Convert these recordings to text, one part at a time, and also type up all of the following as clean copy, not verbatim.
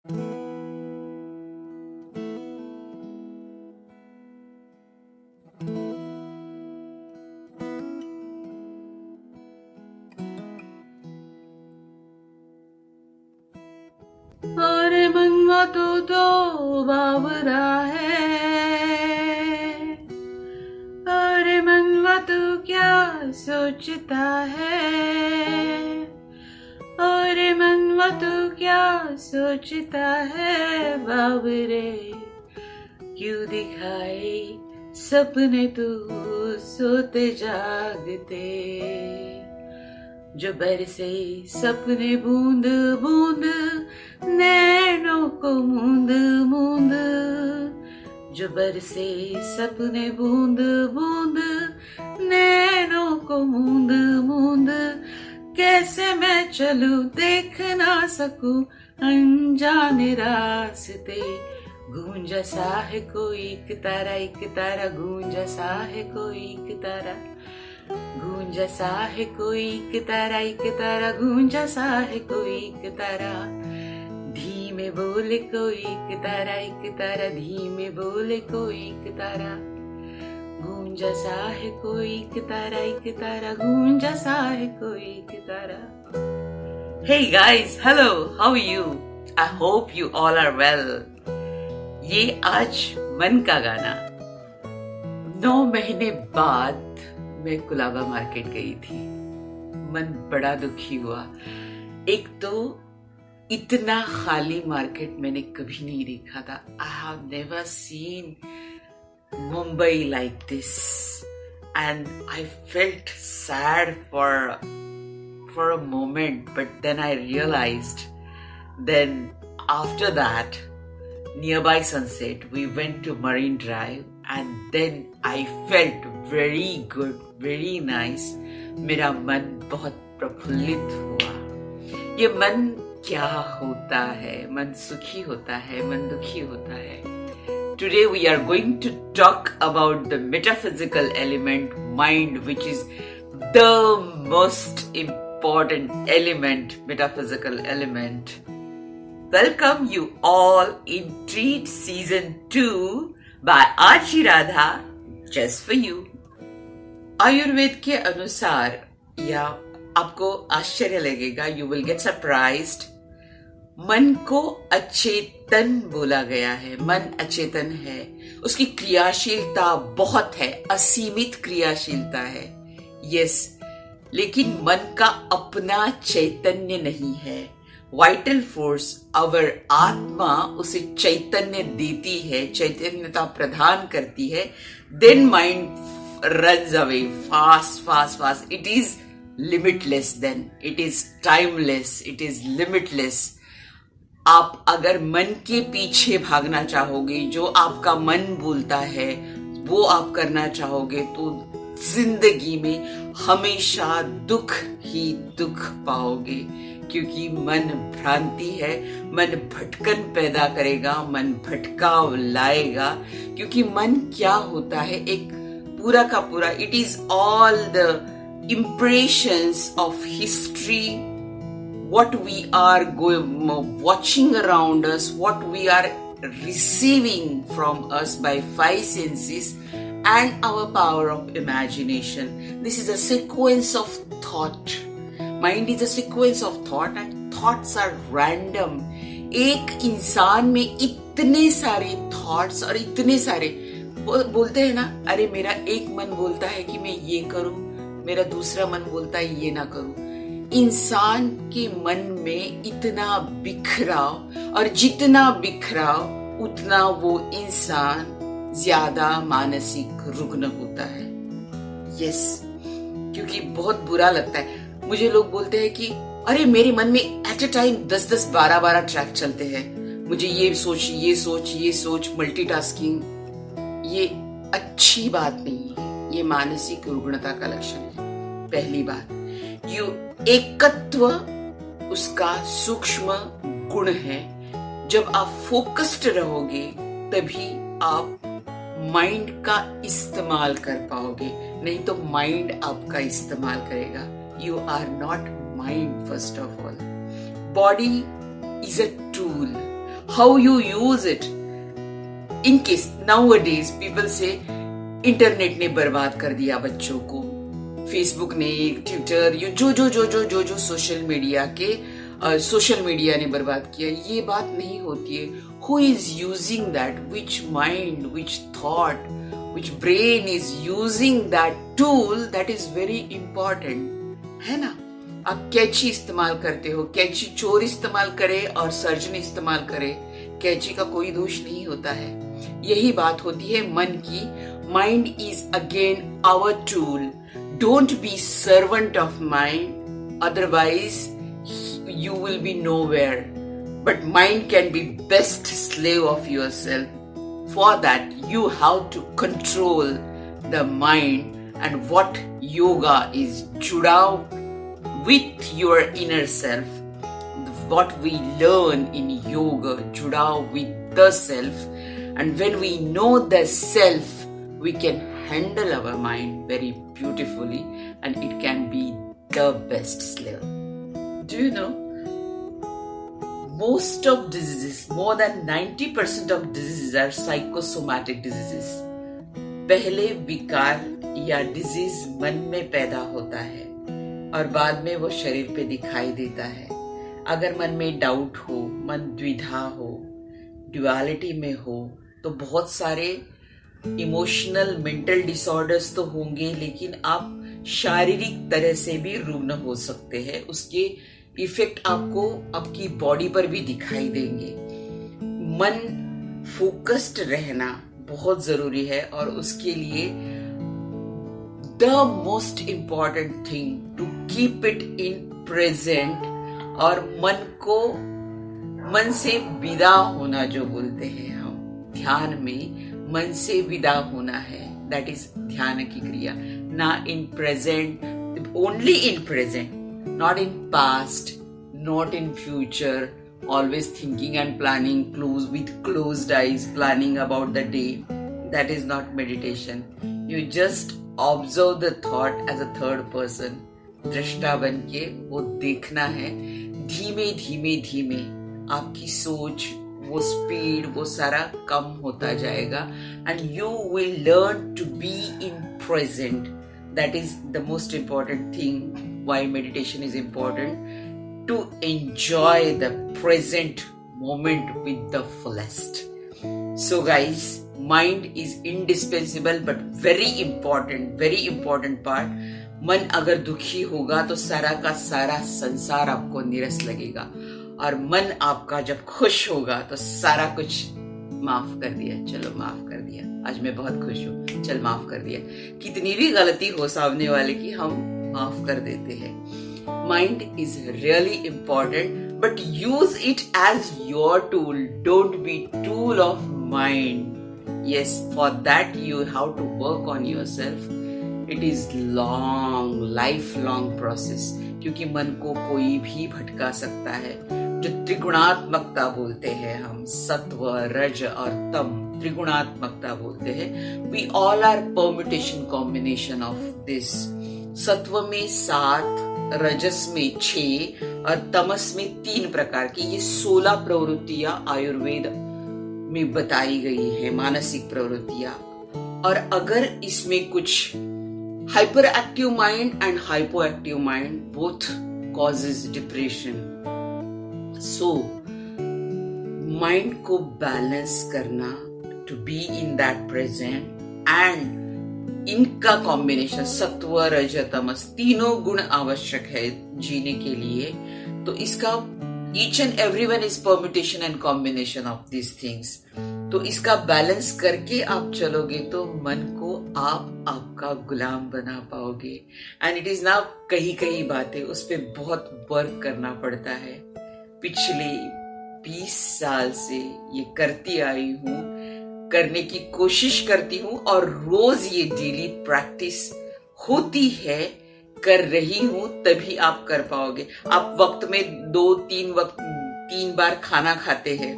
अरे मनवा तो बावरा है। अरे मनवा तू क्या सोचता है। अरे मनवा तू क्या सोचता है। बावरे क्यों दिखाए सपने तू सोते जागते। जो बरसे सपने बूंद बूंद नैनों को मूंद मूंद। जो बरसे सपने बूंद बूंद नैनों को मूंद मूंद। कैसे मैं चलूं देख ना सकूं अनजाने रास्ते। गूंजा सा है कोई एक तारा गूंजा सा है कोई एक तारा। गूंजा सा है कोई एक तारा गूंजा सा है कोई एक तारा। धीमे बोले कोई एक तारा धीमे बोले कोई एक तारा। गूंजा सा है कोई एक तारा गूंजा सा है कोई एक तारा। Hey guys, hello, how are you? I hope you all are well. ये आज मन का गाना। 9 महीने बाद मैं कुलाबा मार्केट गई थी। मन बड़ा दुखी हुआ। एक तो इतना खाली मार्केट मैंने कभी नहीं देखा था। I have never seen Mumbai like this and I felt sad for a moment, but then I realized, then after that nearby Sunset we went to Marine Drive and then I felt very good, very nice. मेरा मन बहुत प्रफुल्लित हुआ। ये मन क्या होता है? मन सुखी होता है, मन दुखी होता है। Today we are going to talk about the metaphysical element mind, which is the most important element, metaphysical element. Welcome you all in Treat Season 2 by Archie Radha, just for you. Ayurveda के अनुसार, या आपको आश्चर्य लगेगा, you will get surprised, मन को अचेतन बोला गया है। मन अचेतन है, उसकी क्रियाशीलता बहुत है, असीमित क्रियाशीलता है। यस, लेकिन मन का अपना चैतन्य नहीं है। वाइटल फोर्स, अवर आत्मा उसे चैतन्य देती है, चैतन्यता प्रदान करती है। Then mind runs away fast fast fast. It is limitless, then it is timeless, it is limitless. आप अगर मन के पीछे भागना चाहोगे, जो आपका मन बोलता है वो आप करना चाहोगे, तो जिंदगी में हमेशा दुख ही दुख पाओगे। क्योंकि मन भ्रांति है, मन भटकन पैदा करेगा, मन भटकाव लाएगा। क्योंकि मन क्या होता है, एक पूरा का पूरा, it is all the impressions of history, what we are watching around us, what we are receiving from us by 5 senses and our power of imagination. This is a sequence of thought. Mind is a sequence of thought and thoughts are random. एक इंसान में इतने सारे thoughts और इतने सारे बोलते हैं ना, अरे मेरा एक मन बोलता है कि मैं ये करूं, मेरा दूसरा मन बोलता है ये ना करूं। इंसान के मन में इतना बिखराव, और जितना बिखराव उतना वो इंसान ज्यादा मानसिक रुग्ण होता है। यस, क्योंकि बहुत बुरा लगता है। मुझे लोग बोलते हैं कि अरे मेरे मन में एट ए टाइम 10-10, 12-12 ट्रैक चलते हैं, मुझे ये सोच, मल्टीटास्किंग। ये अच्छी बात नहीं है, ये मानसिक रुग्णता का लक्षण है। पहली बात, एकत्व उसका सूक्ष्म गुण है। जब आप फोकस्ड रहोगे तभी आप माइंड का इस्तेमाल कर पाओगे, नहीं तो माइंड आपका इस्तेमाल करेगा। You are not mind first of all. Body is a tool, how you use it. In case nowadays people say internet ने बर्बाद कर दिया बच्चों को, फेसबुक ने, ट्विटर, ये जो सोशल मीडिया ने बर्बाद किया, ये बात नहीं होती है. Who is using that? Which mind, which thought, which brain is using that tool? That is very important, है ना. आप कैंची इस्तेमाल करते हो, कैंची चोर इस्तेमाल करे और सर्जन इस्तेमाल करे, कैंची का कोई दोष नहीं होता है. यही बात होती है मन की. Mind is again our tool. Don't be servant of mind, otherwise you will be nowhere. But mind can be best slave of yourself. For that you have to control the mind, and what yoga is juda with your inner self. What we learn in yoga juda with the self, and when we know the self, we can handle our mind very beautifully, and it can be the best slave. Do you know? Most of diseases, more than 90% of diseases are psychosomatic diseases. पहले विकार या disease मन में पैदा होता है और बाद में वो शरीर पे दिखाई देता है. अगर मन में डाउट हो, मन द्विधा हो, ड्युअलिटी में हो, तो बहुत सारे इमोशनल मेंटल डिसऑर्डर्स तो होंगे, लेकिन आप शारीरिक तरह से भी रुग्ण हो सकते हैं. उसके इफेक्ट आपको आपकी बॉडी पर भी दिखाई देंगे. मन फोकस्ड रहना बहुत जरूरी है, और उसके लिए the most important thing to keep it in present, और मन से विदा होना जो बोलते हैं हम ध्यान में, मन से विदा होना है. दैट इज ध्यान की क्रिया. ना in present, only in present, not in past, not in future, always thinking and planning with closed eyes, planning about the day. That is not meditation. You just observe the thought as a third person. दृष्टा बन के वो देखना है. धीमे धीमे धीमे आपकी सोच, वो स्पीड, वो सारा कम होता जाएगा, and you will learn to be in present. That is the most important thing. Why meditation is important? To enjoy the present moment with the fullest. So guys, mind is indispensable but very important part. मन अगर दुखी होगा तो सारा का सारा संसार आपको नीरस लगेगा, और मन आपका जब खुश होगा तो सारा कुछ माफ कर दिया, चलो माफ कर दिया, आज मैं बहुत खुश हूँ, चल माफ कर दिया. कितनी भी गलती हो सामने वाले की, हम माफ कर देते हैं. Mind is really important, but use it as your tool. Don't be tool of mind. Yes, for that you have to work on yourself. It is long, life long process, क्योंकि मन को कोई भी भटका सकता है. जो त्रिगुणात्मकता बोलते हैं हम, सत्व, रज और तम, त्रिगुणात्मकता बोलते हैं. We all are permutation combination of this. सत्व में 7, रजस में 6 और तमस में 3 प्रकार की ये 16 प्रवृत्तियां आयुर्वेद में बताई गई है, मानसिक प्रवृत्तियां. और अगर इसमें कुछ hyper active mind and hypo active mind both causes depression. So mind को बैलेंस करना, to be in that present, and इनका कॉम्बिनेशन सत्व, रज, तमस, तीनों गुण आवश्यक है जीने के लिए. तो इसका each and everyone is permutation and combination of this things. तो इसका बैलेंस करके आप चलोगे तो मन को आप आपका गुलाम बना पाओगे. एंड इट इज नाउ कई बातें उस पर बहुत वर्क करना पड़ता है. पिछले 20 साल से ये करती आई हूँ, करने की कोशिश करती हूँ, और रोज ये डेली प्रैक्टिस होती है, कर रही हूँ, तभी आप कर पाओगे. आप वक्त में 2-3 बार खाना खाते हैं,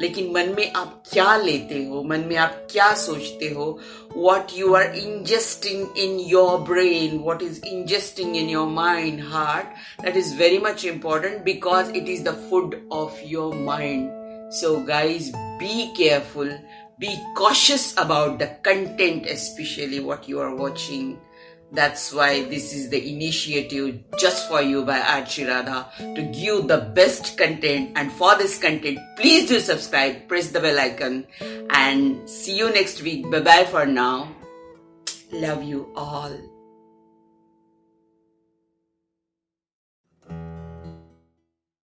लेकिन मन में आप क्या लेते हो, मन में आप क्या सोचते हो, what you are ingesting in your brain, what is ingesting in your mind, heart, that is very much important, because it is the food of your mind. So guys, be careful, be cautious about the content, especially what you are watching. That's why this is the initiative just for you by Archie Radha to give the best content. And for this content, please do subscribe, press the bell icon, and see you next week. Bye bye for now. Love you all.